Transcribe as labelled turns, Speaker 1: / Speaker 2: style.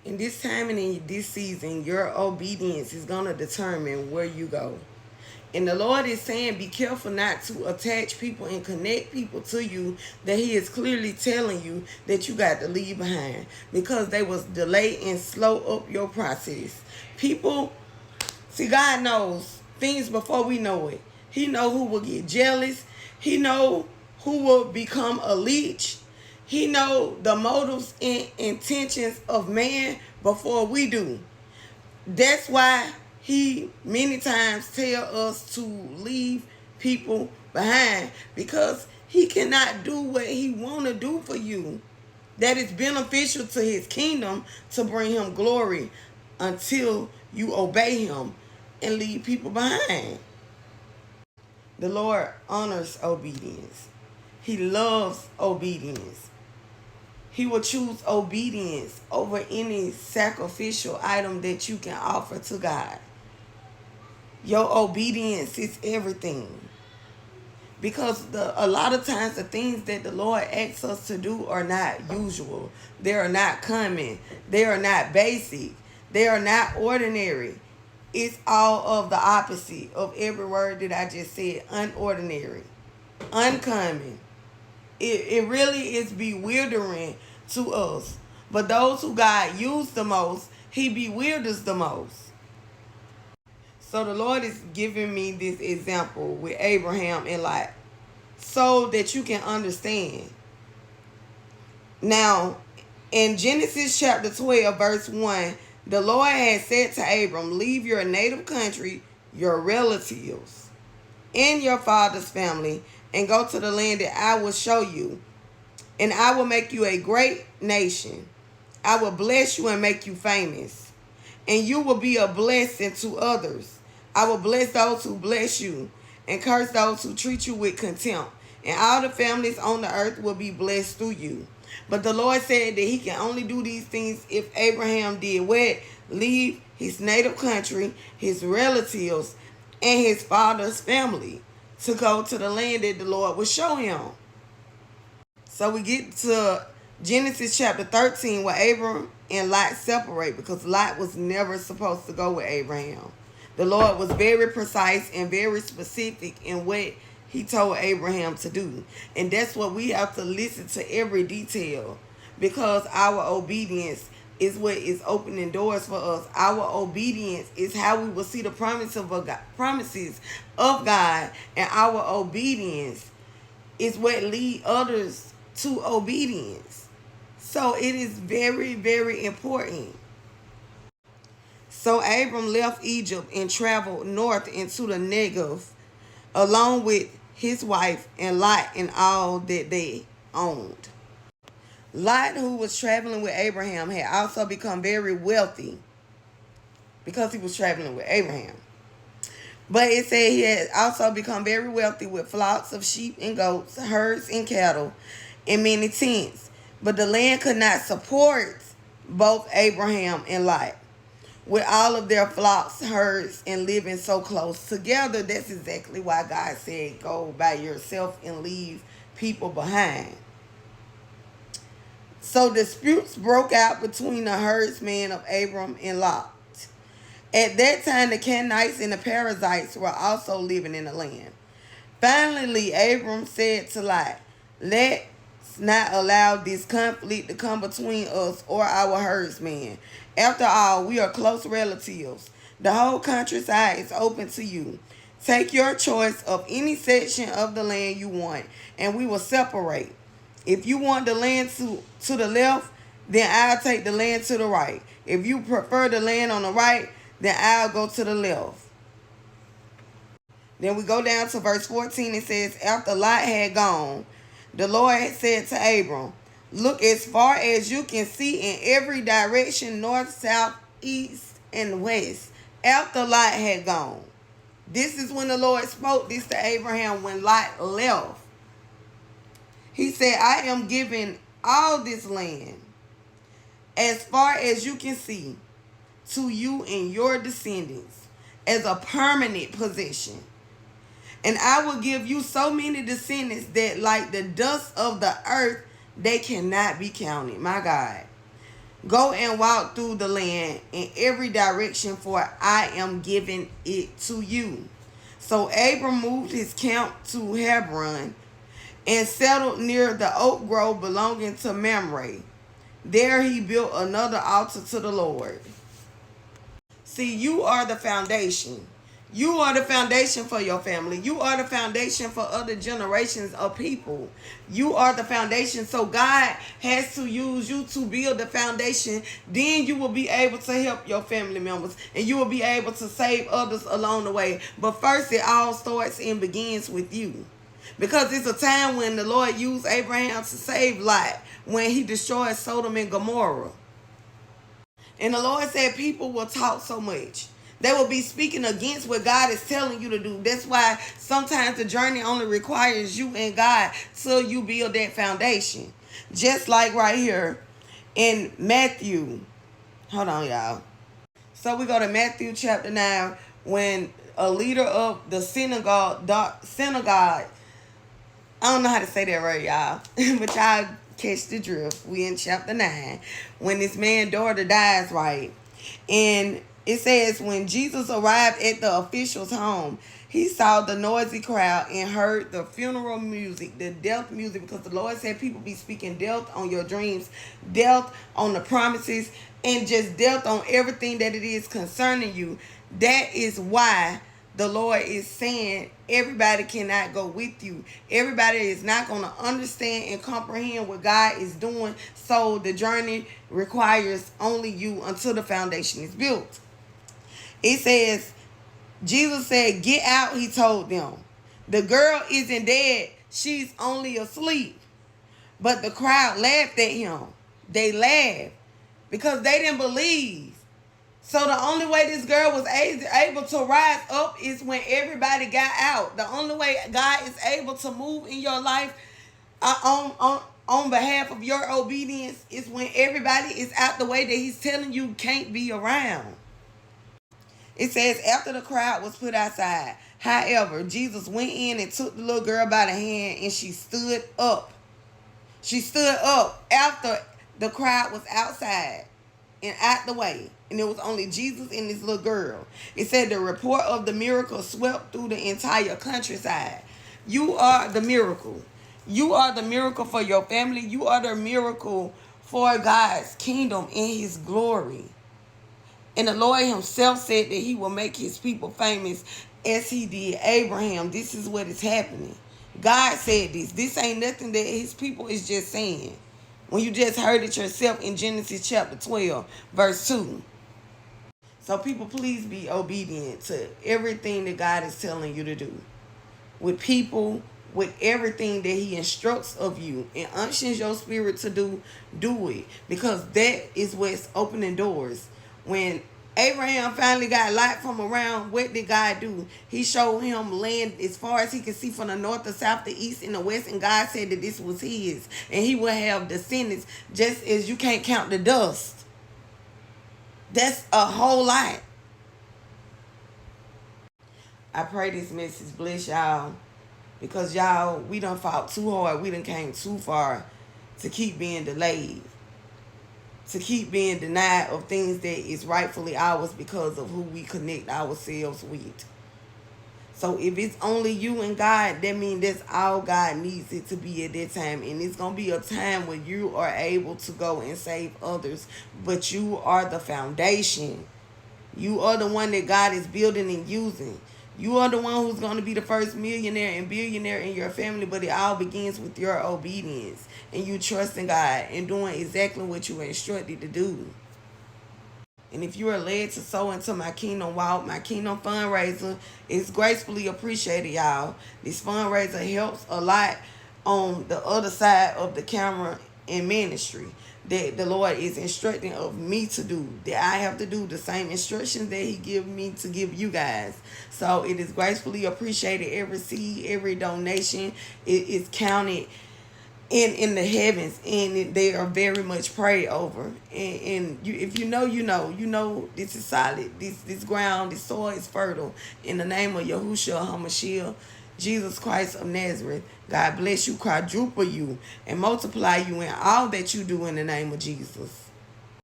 Speaker 1: In this time and in this season, your obedience is going to determine where you go. And the Lord is saying, be careful not to attach people and connect people to you that He is clearly telling you that you got to leave behind, because they was delay and slow up your process. People, see, God knows things before we know it. He know who will get jealous. He know who will become a leech. He know the motives and intentions of man before we do. That's why he many times tell us to leave people behind, because he cannot do what he want to do for you that is beneficial to his kingdom to bring him glory until you obey him and leave people behind. The Lord honors obedience. He loves obedience. He will choose obedience over any sacrificial item that you can offer to God. Your obedience is everything. Because a lot of times the things that the Lord asks us to do are not usual. They are not common. They are not basic. They are not ordinary. It's all of the opposite of every word that I just said. Unordinary. Uncommon. It really is bewildering to us. But those who God used the most, He bewilders the most. So the Lord is giving me this example with Abraham and Lot so that you can understand. Now, in Genesis chapter 12, verse 1, the Lord had said to Abram, leave your native country, your relatives, and your father's family, and go to the land that I will show you. And I will make you a great nation. I will bless you and make you famous. And you will be a blessing to others. I will bless those who bless you, and curse those who treat you with contempt. And all the families on the earth will be blessed through you. But the Lord said that He can only do these things if Abraham did what? Leave his native country, his relatives, and his father's family to go to the land that the Lord will show him. So we get to Genesis chapter 13 where Abram and Lot separate, because Lot was never supposed to go with Abraham. The Lord was very precise and very specific in what He told Abraham to do. And that's what we have to listen to every detail, because our obedience is what is opening doors for us. Our obedience is how we will see the promises of God, and our obedience is what lead others to obedience. So it is very, very important. So Abram left Egypt and traveled north into the Negev, along with his wife and Lot and all that they owned. Lot, who was traveling with Abraham, had also become very wealthy because he was traveling with Abraham. But it said he had also become very wealthy with flocks of sheep and goats, herds and cattle, and many tents. But the land could not support both Abraham and Lot, with all of their flocks, herds, and living so close together. That's exactly why God said, go by yourself and leave people behind. So disputes broke out between the herdsmen of Abram and Lot. At that time, the Canaanites and the Perizzites were also living in the land. Finally, Abram said to Lot, let's not allow this conflict to come between us or our herdsmen. After all, we are close relatives. The whole countryside is open to you. Take your choice of any section of the land you want, and we will separate. If you want the land to the left, then I'll take the land to the right. If you prefer the land on the right, then I'll go to the left. Then we go down to verse 14. It says, after Lot had gone, the Lord had said to Abram, look as far as you can see in every direction, north, south, east, and west. After Lot had gone. This is when the Lord spoke this to Abraham when Lot left. He said, I am giving all this land as far as you can see to you and your descendants as a permanent possession. And I will give you so many descendants that like the dust of the earth, they cannot be counted. My God. Go and walk through the land in every direction, for I am giving it to you. So Abram moved his camp to Hebron and settled near the oak grove belonging to Mamre. There he built another altar to the Lord. See, you are the foundation. You are the foundation for your family. You are the foundation for other generations of people. You are the foundation. So God has to use you to build the foundation. Then you will be able to help your family members. And you will be able to save others along the way. But first, it all starts and begins with you. Because it's a time when the Lord used Abraham to save Lot when he destroyed Sodom and Gomorrah. And the Lord said people will talk so much. They will be speaking against what God is telling you to do. That's why sometimes the journey only requires you and God till you build that foundation. Just like right here in Matthew. Hold on, y'all. So we go to Matthew chapter 9 when a leader of the synagogue, I don't know how to say that right, y'all. But y'all catch the drift. We in chapter 9. When this man's daughter dies, right? And it says, when Jesus arrived at the official's home, he saw the noisy crowd and heard the funeral music, the death music, because the Lord said people be speaking death on your dreams, death on the promises, and just death on everything that it is concerning you. That is why the Lord is saying everybody cannot go with you. Everybody is not going to understand and comprehend what God is doing. So the journey requires only you until the foundation is built. It says, Jesus said, get out, he told them. The girl isn't dead. She's only asleep. But the crowd laughed at him. They laughed because they didn't believe. So the only way this girl was able to rise up is when everybody got out. The only way God is able to move in your life on behalf of your obedience is when everybody is out the way that he's telling you can't be around. It says, after the crowd was put outside, however, Jesus went in and took the little girl by the hand and she stood up. She stood up after the crowd was outside and out the way. And it was only Jesus and this little girl. It said the report of the miracle swept through the entire countryside. You are the miracle. You are the miracle for your family. You are the miracle for God's kingdom and his glory. And the Lord himself said that he will make his people famous as he did Abraham. This is what is happening. God said this. This ain't nothing that his people is just saying. When you just heard it yourself in Genesis chapter 12, verse 2. So people, please be obedient to everything that God is telling you to do. With people, with everything that he instructs of you and unctions your spirit to do it. Because that is what's opening doors. When Abraham finally got Lot from around, what did God do? He showed him land as far as he could see from the north, the south, the east, and the west. And God said that this was his. And he will have descendants just as you can't count the dust. That's a whole lot. I pray this message bless y'all. Because y'all, we done fought too hard. We done came too far to keep being delayed. To keep being denied of things that is rightfully ours because of who we connect ourselves with. So if it's only you and God, that means that's all God needs it to be at that time. And it's going to be a time when you are able to go and save others. But you are the foundation. You are the one that God is building and using. You are the one who's going to be the first millionaire and billionaire in your family, but it all begins with your obedience and you trusting God and doing exactly what you were instructed to do. And if you are led to sow into my Kingdom Walk, my Kingdom fundraiser, it's gracefully appreciated, y'all. This fundraiser helps a lot on the other side of the camera in ministry that the Lord is instructing of me to do, that I have to do the same instructions that he give me to give you guys. So it is gracefully appreciated. Every seed, every donation, it is counted in the heavens, and they are very much prayed over. And you, if you know this is solid. This ground, this soil is fertile. In the name of Yahushua HaMashiach, Jesus Christ of Nazareth, God bless you, quadruple you, and multiply you in all that you do in the name of Jesus.